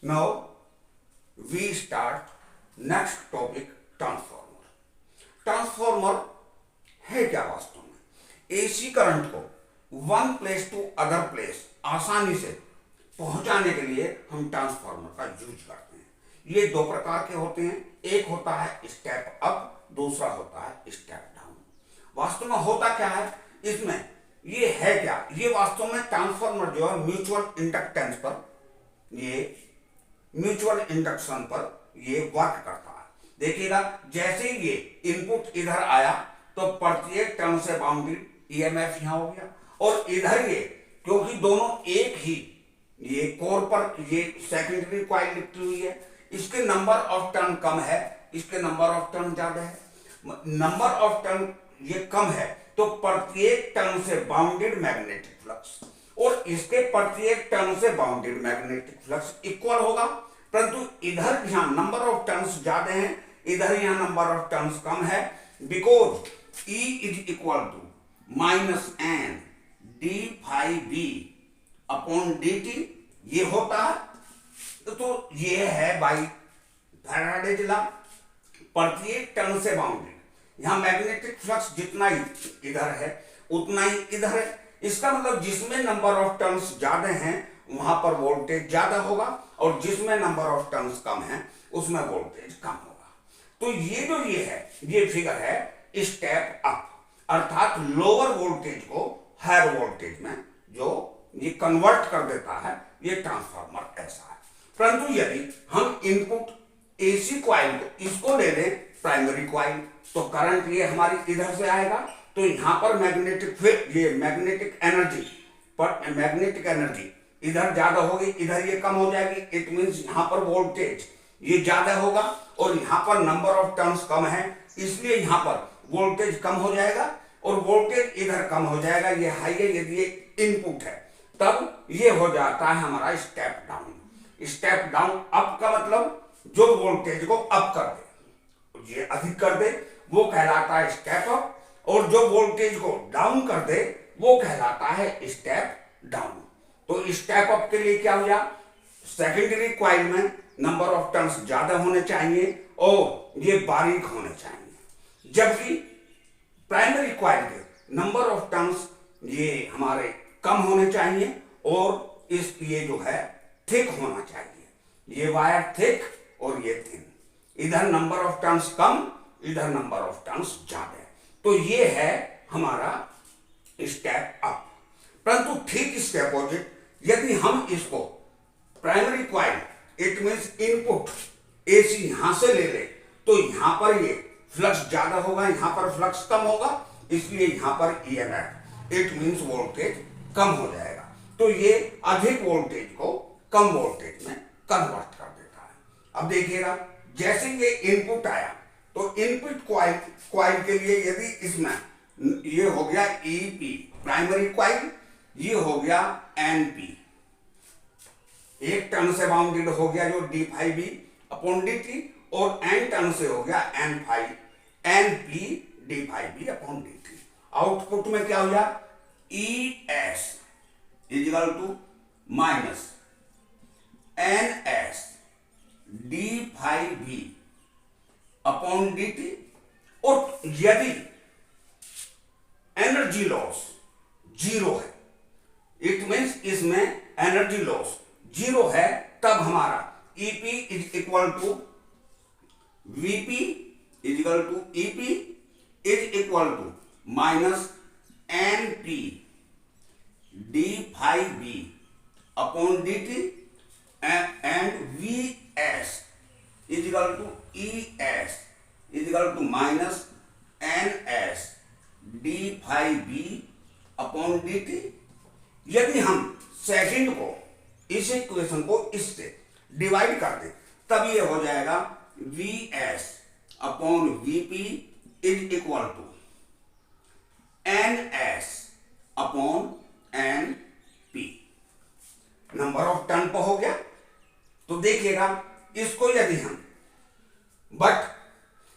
Now we start next topic, transformer. Transformer है क्या वास्तव में? एसी करंट को one place to other place आसानी से पहुंचाने के लिए हम ट्रांसफॉर्मर का यूज करते हैं। ये दो प्रकार के होते हैं, एक होता है स्टेप अप, दूसरा होता है स्टेप डाउन। वास्तव में होता क्या है इसमें, ये है क्या, ये वास्तव में ट्रांसफॉर्मर जो है म्यूचुअल इंडक्टेंस पर, ये म्यूचुअल इंडक्शन पर ये वर्क करता है। देखिएगा जैसे ही ये इनपुट इधर आया तो प्रत्येक टर्न से बाउंडेड ईएमएफ यहां हो गया, और इधर ये क्योंकि दोनों एक ही ये कोर पर ये सेकेंडरी कॉइल लिपटी हुई है, इसके नंबर ऑफ टर्न कम है, इसके नंबर ऑफ टर्न ज्यादा है। नंबर ऑफ टर्न ये कम है तो प्रत्येक टर्न से बाउंडेड मैग्नेटिक फ्लक्स, और इसके प्रत्येक टर्न से बाउंडेड मैग्नेटिक फ्लक्स इक्वल होगा। परंतु इधर यहां नंबर ऑफ टर्न्स ज्यादा हैं, इधर यहां नंबर ऑफ टर्न्स कम है, because E is equal to minus N D phi B upon D T, ये होता है। तो ये है बाई फैराडेज लॉ, प्रत्येक टर्न से बाउंडेड। यहां मैग्नेटिक फ्लक्स जितना ही इधर है उतना ही इधर है, इसका मतलब जिसमें नंबर ऑफ टर्न्स ज्यादा हैं वहां पर वोल्टेज ज्यादा होगा, और जिसमें नंबर ऑफ टर्न्स कम हैं उसमें वोल्टेज कम होगा। तो ये जो ये है, ये फिगर है स्टेप अप, अर्थात लोअर वोल्टेज को हायर वोल्टेज में जो ये कन्वर्ट कर देता है, ये ट्रांसफार्मर ऐसा है। परंतु यदि हम इनपुट एसी कॉइल को इसको ले लें प्राइमरी कॉइल, तो करंट ये हमारी इधर से आएगा, तो यहां पर मैग्नेटिक एनर्जी इधर ज्यादा होगी, इधर ये कम हो जाएगी। इट मींस यहां पर वोल्टेज ये ज्यादा होगा, और यहां पर नंबर ऑफ टर्न्स कम है, इसलिए यहां पर वोल्टेज कम हो जाएगा, और वोल्टेज इधर कम हो जाएगा। ये हाई है, यदि ये इनपुट है तब ये हो जाता है हमारा step down. Step down up का मतलब जो वोल्टेज को अप कर दे, ये अधिक कर दे, वो कहलाता है स्टेप अप, और जो वोल्टेज को डाउन कर दे वो कहलाता है स्टेप डाउन। तो स्टेप अप के लिए क्या हो गया, सेकेंडरी कॉइल में नंबर ऑफ टर्न्स ज्यादा होने चाहिए और ये बारीक होने चाहिए, जबकि प्राइमरी कॉइल के नंबर ऑफ टर्न्स ये हमारे कम होने चाहिए, और इस ये जो है थिक होना चाहिए। ये वायर थिक और ये थिन, इधर नंबर ऑफ टर्न्स कम, इधर नंबर ऑफ टर्न्स ज्यादा। तो ये है हमारा स्टेप अप। परंतु ठीक इसके अपोजिट यदि हम इसको primary coil, it means input AC यहां से ले ले, तो यहां पर ये फ्लक्स ज्यादा होगा, यहां पर फ्लक्स कम होगा, इसलिए यहां पर ईएमएफ, इट मींस वोल्टेज कम हो जाएगा। तो ये अधिक वोल्टेज को कम वोल्टेज में कन्वर्ट कर देता है। अब देखिएगा जैसे ये इनपुट आया, तो इनपुट कॉइल के लिए यदि इसमें ये हो गया ईपी प्राइमरी कॉइल, ये हो गया एनपी, एक टर्न से बाउंडेड हो गया जो D phi B upon D T, और एन टर्न से हो गया N P D phi B upon D T. Output में क्या हो गया, E S is equal to minus N S D phi B upon D T. और यदि एनर्जी लॉस जीरो है, इट मींस इसमें एनर्जी लॉस जीरो है, तब हमारा EP is equal to VP is equal to EP is equal to minus N P D phi B upon D T, and V S is equal to E S is equal to minus N S D phi B upon D T. यदि हम second को, इस equation को इससे divide कर दें, तब ये हो जाएगा V S upon VP is equal to N S upon N P. Number of turn पर हो गया। तो देखिएगा इसको यदि हम, बट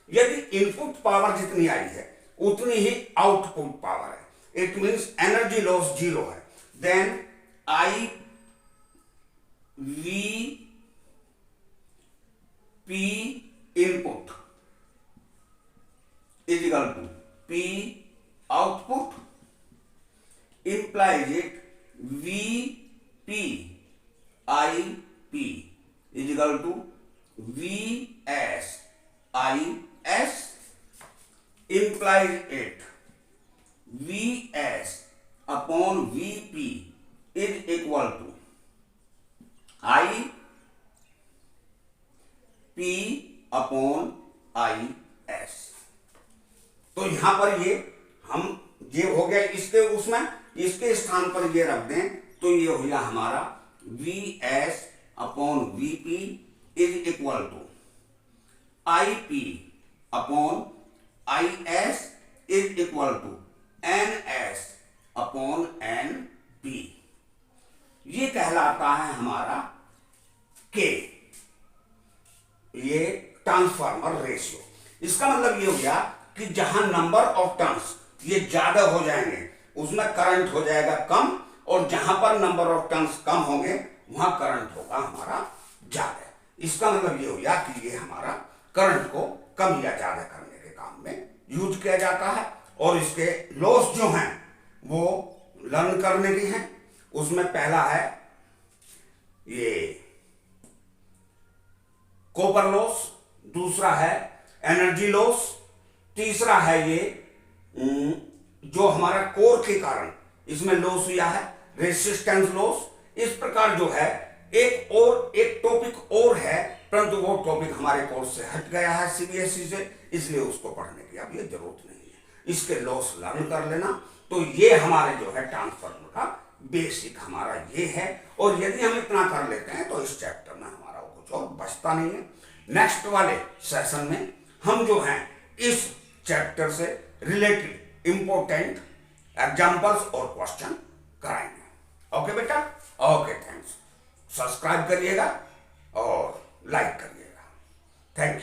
यदि इनपुट पावर जितनी आई है उतनी ही आउटपुट पावर है, it means energy loss zero है, then I V P is equal to V S I S implies it Vs upon Vp is equal to I P upon IS। तो यहां पर ये हो गया, इसके उसमें इसके स्थान पर ये रख दें तो ये हो गया हमारा Vs upon Vp is equal to IP upon IS is equal to NS upon NP। ये कहलाता है हमारा K, ये ट्रांसफार्मर रेशियो। इसका मतलब ये हो गया कि जहां नंबर ऑफ टर्न्स ये ज्यादा हो जाएंगे उसमें करंट हो जाएगा कम, और जहां पर नंबर ऑफ टर्न्स कम होंगे वहां करंट होगा हमारा ज्यादा। इसका मतलब ये हो गया कि ये हमारा करंट को कम या ज्यादा करने के काम में यूज किया जाता है। और इसके लॉस जो हैं वो लर्न करने के हैं। उसमें पहला है ये कॉपर लॉस, दूसरा है एनर्जी लॉस, तीसरा है ये जो हमारा कोर के कारण इसमें लॉस हुआ है रेसिस्टेंस लॉस। इस प्रकार जो है एक टॉपिक और है, परंतु वो टॉपिक हमारे कोर्स से हट गया है सीबीएसई से, इसलिए उसको पढ़ने की अब ये जरूरत नहीं है। इसके लॉस लर्न कर लेना। तो ये हमारे जो है ट्रांसफार्मर का बेसिक हमारा ये है, और यदि हम इतना कर लेते हैं तो इस चैप्टर में हमारा कुछ और बचता नहीं है। नेक्स्ट वाले सेशन में हम जो हैं इस चैप्टर से रिलेटेड इंपॉर्टेंट एग्जांपल्स और क्वेश्चन कराएंगे। ओके बेटा, ओके, थैंक्स। सब्सक्राइब करिएगा और लाइक करिएगा। Thank you.